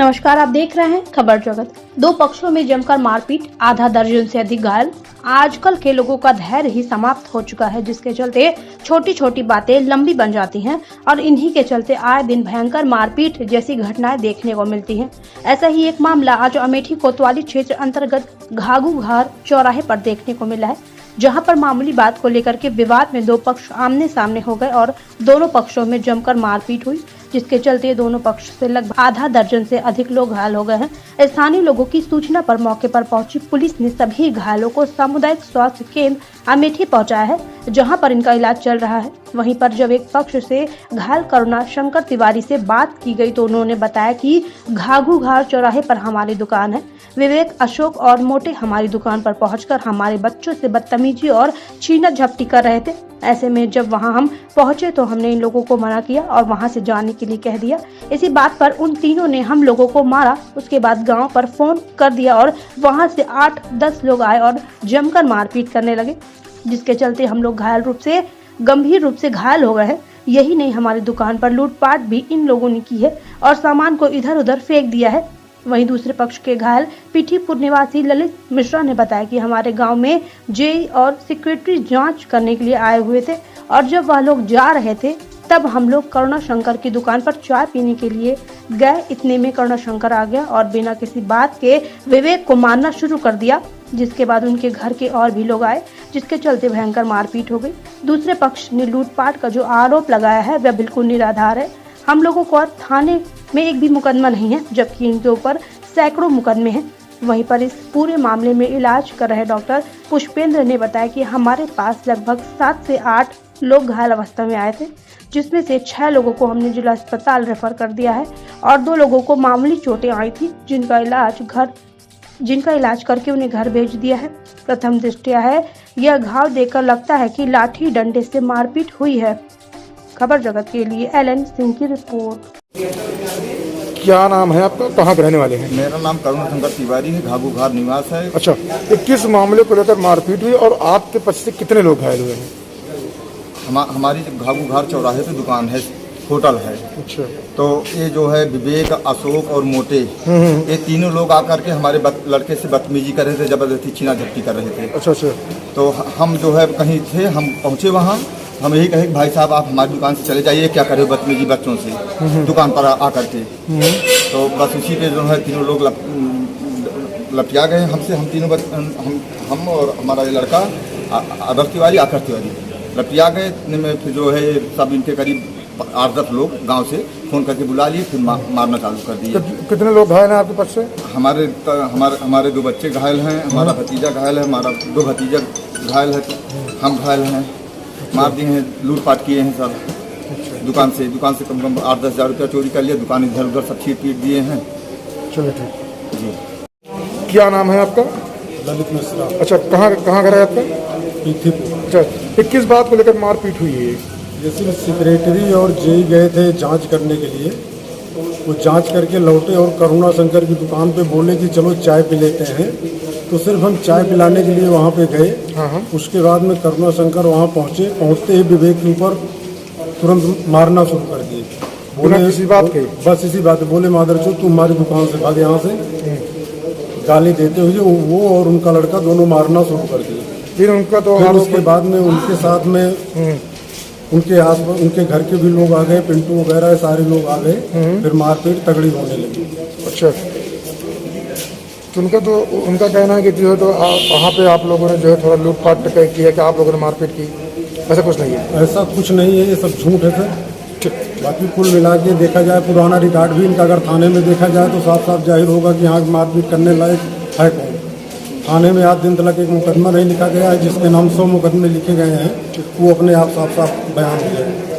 नमस्कार, आप देख रहे हैं खबर जगत। दो पक्षों में जमकर मारपीट, आधा दर्जन से अधिक घायल। आजकल के लोगों का धैर्य ही समाप्त हो चुका है, जिसके चलते छोटी छोटी बातें लंबी बन जाती हैं और इन्हीं के चलते आए दिन भयंकर मारपीट जैसी घटनाएं देखने को मिलती हैं। ऐसा ही एक मामला आज अमेठी कोतवाली क्षेत्र अंतर्गत घाघूघार चौराहे पर देखने को मिला है, जहां पर मामूली बात को लेकर के विवाद में दो पक्ष आमने सामने हो गए और दोनों पक्षों में जमकर मारपीट हुई, जिसके चलते दोनों पक्ष से लगभग आधा दर्जन से अधिक लोग घायल हो गए हैं। स्थानीय लोगों की सूचना पर मौके पर पहुंची पुलिस ने सभी घायलों को सामुदायिक स्वास्थ्य केंद्र अमेठी पहुंचाया है, जहां पर इनका इलाज चल रहा है। वहीं पर जब एक पक्ष से घायल करुणा शंकर तिवारी से बात की गई तो उन्होंने बताया कि घाघूघार चौराहे पर हमारी दुकान है, विवेक, अशोक और मोटे हमारी दुकान पर पहुंचकर हमारे बच्चों से बदतमीजी और छीना झपटी कर रहे थे। ऐसे में जब वहां हम पहुंचे तो हमने इन लोगों को मना किया और वहां से जाने के लिए कह दिया। इसी बात पर उन तीनों ने हम लोगों को मारा। उसके बाद गांव पर फोन कर दिया और वहां से 8-10 लोग आए और जमकर मारपीट करने लगे, जिसके चलते हम लोग गंभीर रूप से घायल हो गए हैं। यही नहीं, हमारी दुकान पर लूटपाट भी इन लोगों ने की है और सामान को इधर उधर फेंक दिया है। वहीं दूसरे पक्ष के घायल पीठीपुर निवासी ललित मिश्रा ने बताया कि हमारे गांव में जेई और सिक्योरिटी जांच करने के लिए आए हुए थे और जब वह लोग जा रहे थे तब हम लोग करुणा शंकर की दुकान पर चाय पीने के लिए गए। इतने में करुणा शंकर आ गया और बिना किसी बात के विवेक को मारना शुरू कर दिया, जिसके बाद उनके घर के और भी लोग आए, जिसके चलते भयंकर मारपीट हो गई। दूसरे पक्ष ने लूटपाट का जो आरोप लगाया है वह बिल्कुल निराधार है। हम लोगों को थाने में एक भी मुकदमा नहीं है, जबकि इनके ऊपर सैकड़ों मुकदमे हैं। वहीं पर इस पूरे मामले में इलाज कर रहे डॉक्टर पुष्पेंद्र ने बताया कि हमारे पास लगभग 7 से 8 लोग घायल अवस्था में आए थे, जिसमें से 6 लोगों को हमने जिला अस्पताल रेफर कर दिया है और 2 लोगों को मामूली चोटें आई थी, जिनका इलाज करके उन्हें घर भेज दिया है। प्रथम दृष्टया है यह घाव देखकर लगता है कि लाठी डंडे से मारपीट हुई है। खबर जगत के लिए एलन सिंह की रिपोर्ट। क्या नाम है आपका, कहाँ के रहने वाले हैं? मेरा नाम करुणा शंकर तिवारी है, घाघूघार निवास है। अच्छा, तो किस मामले को लेकर मारपीट हुई और आपके पक्ष से कितने लोग घायल हुए हैं? हमारी घाघूघार चौराहे पे दुकान है, होटल है। अच्छा, तो ये जो है विवेक, अशोक और मोटे, ये तीनों लोग आकर के हमारे लड़के से बदतमीजी कर रहे थे, जबरदस्ती छीना झपटी कर रहे थे। अच्छा अच्छा। तो हम जो है कहीं थे, हम पहुँचे वहाँ, हम यही कहे कि भाई साहब आप हमारी दुकान से चले जाइए, क्या करे बदतमीजी बच्चों से दुकान पर आकर के। तो बस उसी पे जो है तीनों लोग लपटिया गए हमसे। हम तीनों हम और हमारा ये लड़का आदर्श तिवारी, आकाश तिवारी लपटिया गए। इतने में फिर जो है सब इनके करीब 8-10 लोग गांव से फोन करके बुला लिए, फिर मारना चालू कर दिए। कितने लोग घायल हैं आपके पास से? हमारे 2 बच्चे घायल हैं, हमारा भतीजा घायल है, हमारा 2 भतीजा घायल है, हम घायल हैं। मार दिए हैं, लूटपाट किए हैं सब। दुकान से कम से कम 8-10 हज़ार रुपया चोरी कर लिया। दुकान इधर उधर सब छीट पीट दिए हैं। चलो ठीक जी। क्या नाम है आपका? ललित मिश्रा। अच्छा, कहाँ घर है आपका? पीठीपुर। अच्छा, तो किस बात को लेकर मारपीट हुई है? जैसे सेक्रेटरी और जेई गए थे जांच करने के लिए, वो जांच करके लौटे और करुणा शंकर की दुकान पे बोले कि चलो चाय पी लेते हैं। तो सिर्फ हम चाय पिलाने के लिए वहाँ पे गए। हाँ। उसके बाद में करुणा शंकर वहाँ पहुँचते ही विवेक के ऊपर तुरंत मारना शुरू कर दिए। बोले किसी बात के? बस इसी बात बोले, मादरचोद तू हमारी दुकान से भाग यहाँ से, गाली देते हुए वो और उनका लड़का दोनों मारना शुरू कर दिए। फिर उसके बाद में उनके साथ में उनके आसपास उनके घर के भी लोग आ गए, पिंटू वगैरह सारे लोग आ गए। फिर मारपीट तगड़ी होने लगी। अच्छा, तो उनका कहना है कि जो है तो वहाँ पे आप लोगों ने जो है थोड़ा लूटपाट की है कि आप लोगों ने मारपीट की, ऐसा कुछ नहीं है? ऐसा कुछ नहीं है, ये सब झूठ है सर। बाकी कुल मिला के देखा जाए, पुराना रिकॉर्ड भी इनका अगर थाने में देखा जाए तो साफ साफ जाहिर होगा कि यहाँ मारपीट करने लायक है कौन। थाने में आज दिन तक एक मुकदमा नहीं लिखा गया है, जिसके नाम 100 मुकदमे लिखे गए हैं, वो अपने आप साफ साफ बयान दिया है।